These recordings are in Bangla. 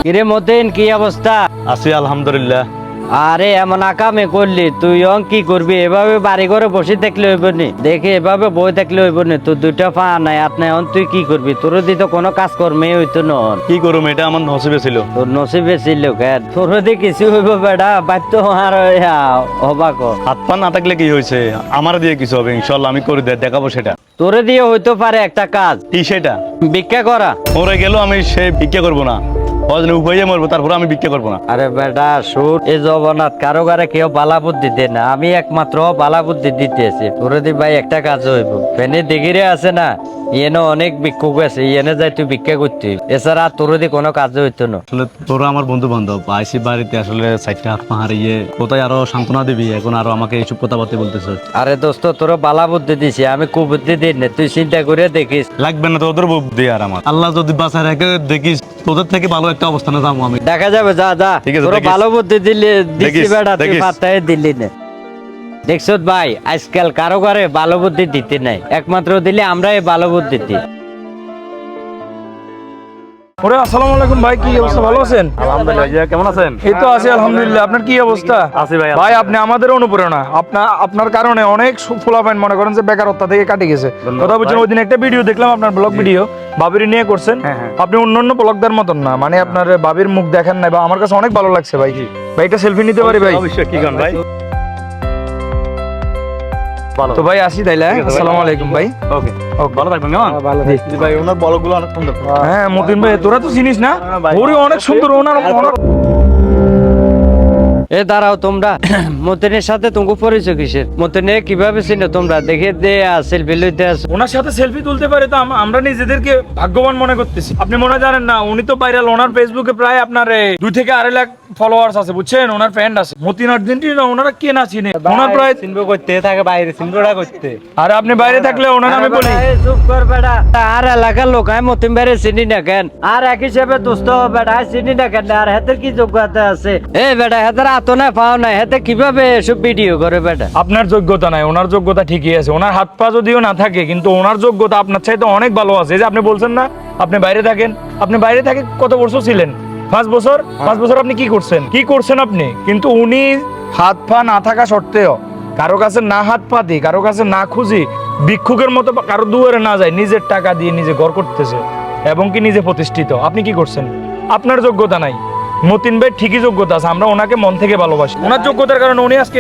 কিরে মতিন, কি অবস্থা? আছি আলহামদুলিল্লাহ। আরে এমন আকামে করলি, তুই কি করবি? এভাবে বাড়ি ঘরে বসে থাকলে হইব নি? দেখে এভাবে বই থাকলে হইব নি? তোর দুইটা পা নাই, হাত নাই, তুই কি করবি? তোর দিতে কোনো কাজ কর্মে হইতো না। কি করুম, এটা আমার নসিবে ছিল। তোর নসিবে ছিল কেন? তোর দিয়ে কিছু হইব বেটা, বাধ্য আর হবাক। হাত পা না থাকলে কি হয়েছে, আমার দিয়ে কিছু হবে ইনশাল্লাহ, আমি করে দেখাবো সেটা। তোরে দিয়ে হইতে পারে একটা কাজ, কি সেটা? ভিক্ষা করা। মরে গেল আমি সে ভিক্ষা করবো না, উপায়ে মরবো, তারপরে আমি ভিক্ষা করবো না। আরে বেটা শুট, এই জগন্নাথ কারো কারে কেউ বালা বুদ্ধি দেয় না, আমি একমাত্র বালা বুদ্ধি দিতেছি। তোরে দি ভাই একটা কাজ হইব, ফেনে দিঘিরে আছে না, ইয়েনে অনেক ভিক্ষুক আছে, ইয়েনে যাই তুই ভিক্ষা করতে, এছাড়া তোর দি কোনো কাজ হইতো না। আসলে তোরা আমার বন্ধু বান্ধব, আইসি বাড়িতে আসলে চারটা হাত পা হারিয়ে কোথায় আরো সান্ত্বনা দিবি, এখন আরো আমাকে এইসব কথাবার্তা বলতেছ। আরে দোস্ত, তোর বালা বুদ্ধি দিছি, আমি কুবুদ্ধি দিই না, তুই চিন্তা করে দেখিস। লাগবে না তোদের বুদ্ধি আর আমার, আল্লাহ যদি বাঁচায় রেখে দেখিস তোদের থেকে ভালো একটা অবস্থানে যাবো আমি। দেখা যাবে, যা যা। ঠিক আছে, তোর দেখিস। ভালো বুদ্ধি দিলি দিছি দেখিস, বেটা, তুই দেখিস। পাত্তাই দিলি না। দেখছ ভাই, আজকাল কারো ঘরে ভালো বুদ্ধি দিতে নাই, একমাত্র দিলে আমরা এই ভালো বুদ্ধি দিই। ওরে আসসালামু আলাইকুম ভাই, কি অবস্থা? ভালো আছেন? আলহামদুলিল্লাহ, কেমন আছেন? এই তো আছি আলহামদুলিল্লাহ। আপনার কি অবস্থা? আছি ভাই। ভাই আপনি আমাদের অনুপ্রেরণা, আপনার কারণে অনেক ফুলাফাইন মনে করেন যে বেকারত্ব থেকে কাটে গেছে। কথা বলছেন, ওই দিন একটা ভিডিও দেখলাম আপনার ব্লগ ভিডিও, বাবির নিয়ে করছেন। আপনি অন্যান্য ব্লগদের মতন না, মানে আপনার বাবির মুখ দেখেন নাই, বা আমার কাছে অনেক ভালো লাগছে ভাই। ভাই একটা সেলফি নিতে পারি ভাই? অবশ্যই, কি গান ভাই? তো ভাই আসি তাইলে। আসসালামু আলাইকুম ভাই। ওকে, ভালো থাকবেন। কেমন? জি ভাই, ওনার ব্লগগুলো অনেক সুন্দর। হ্যাঁ মতিন ভাই, তোরা তো চিনিস না, ওরে অনেক সুন্দর, ওনার এ দাঁড়াও তোমরা, মতিনের সাথে তোমাকে পরিচয় কিসের? মতিনে কিভাবে চিনো তোমরা? দেখে দে সেলফি লইতে আস। ওনার সাথে সেলফি তুলতে পারে তো আমরা নিজেদেরকে ভাগ্যবান মনে করতেছি। আপনি মনে জানেন না, উনি তো ভাইরাল। ওনার ফেসবুকে প্রায় আপনার 2 থেকে 2.5 লাখ ফলোয়ার্স আছে, বুঝছেন? ওনার ফ্যান আছে। মতিন আর্জেন্টিনা, ওনারা কে না চিনে? ওনার প্রায় চিনবো করতে থাকে বাইরে, চিনবোটা করতে। আর আপনি বাইরে থাকলে ওনার আমি বলি চুপ কর বেটা, আর এলাকার লোক আমি মতিন বাইরে চিনি না কেন? আর এক হিসেবে দোস্ত বেটা চিনি না কেন? আর হাতের কি যোগ্যতা আছে? এ বেটা, হাতের হাত না পাও না, হাতে কিভাবে এসব ভিডিও করে বেটা? আপনার যোগ্যতা নাই, ওনার যোগ্যতা ঠিকই আছে। ওনার হাত পা যদিও না থাকে, কিন্তু ওনার যোগ্যতা আপনার চাইতে অনেক ভালো আছে। এই যে আপনি বলছেন না আপনি বাইরে থাকেন, আপনি বাইরে থাকে কত বছর ছিলেন? 5 বছর। 5 বছর আপনি কি করছেন আপনি? কিন্তু উনি হাত পা না থাকা সত্ত্বেও, কারো কাছে না হাত পা দিই, কারো কাছে না খুঁজি, ভিক্ষুকের মতো কারো দুয়ারে না যায়, নিজের টাকা দিয়ে নিজে ঘর করতেছে এবং কি নিজে প্রতিষ্ঠিত। আপনি কি করছেন? আপনার যোগ্যতা নাই। মতিন ভাই ঠিকই যোগ্যতা আছে, আমরা ওনাকে মন থেকে ভালোবাসি। ওনার যোগ্যতার কারণে উনি আজকে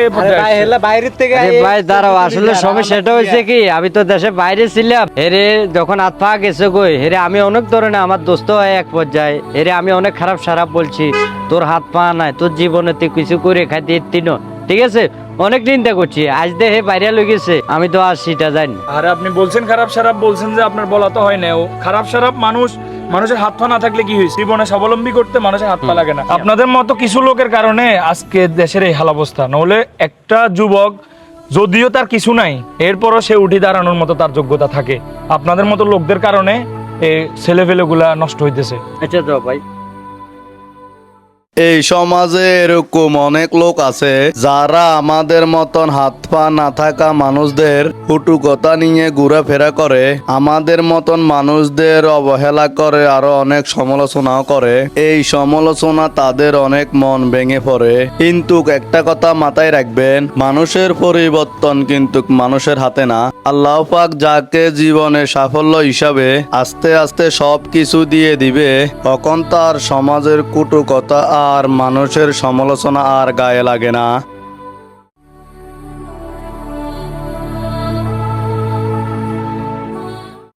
বাইরের থেকে ভাই দাঁড়াও, আসলে সমস্যাটা হয়েছে কি, আমি তো দেশে বাইরে ছিলাম। হেরে যখন হাত পা গেছে গই, হেরে আমি অনেক ধরনের, আমার দোস্ত হয় এক পর্যায়ে, হেরে আমি অনেক খারাপ সারাপ বলছি, তোর হাত পা নাই, তোর জীবনে তুই কিছু করে খাইতে তিনো, ঠিক আছে? অনেক চিন্তা করছি, আজ দেহে বাইরে লই গেছে, আমি তো আর সেটা জানি। আর আপনি বলছেন খারাপ সারাপ, বলছেন যে আপনার বলা তো হয় না। ও খারাপ সারাপ মানুষের হাত পা না থাকলে কি হয়েছে? জীবনে স্বাবলম্বী করতে মানুষের হাত পা লাগে না। আপনাদের মতো কিছু লোকের কারণে আজকে দেশের এই হাল অবস্থা। নহলে একটা যুবক যদিও তার কিছু নাই, এরপরও সে উঠে দাঁড়ানোর মতো তার যোগ্যতা থাকে। আপনাদের মতো লোকদের কারণে এই ছেলেপেলেগুলা নষ্ট হইতেছে। আচ্ছা তো ভাই, এই সমাজে এরকম অনেক লোক আছে যারা আমাদের মতন হাত পা না থাকা মানুষদের কটু কথা নিয়ে ঘোরাফেরা করে, আমাদের মতন মানুষদের অবহেলা করে, আরো অনেক সমালোচনাও করে। এই সমালোচনা তাদের অনেক মন ভেঙে পড়ে। কিন্তু একটা কথা মাথায় রাখবেন, মানুষের পরিবর্তন কিন্তু মানুষের হাতে না। আল্লাহ পাক যাকে জীবনে সাফল্য হিসাবে আস্তে আস্তে সব কিছু দিয়ে দিবে, তখন তার সমাজের কটু কথা আর মানুষের সমালোচনা আর গায়ে লাগে না।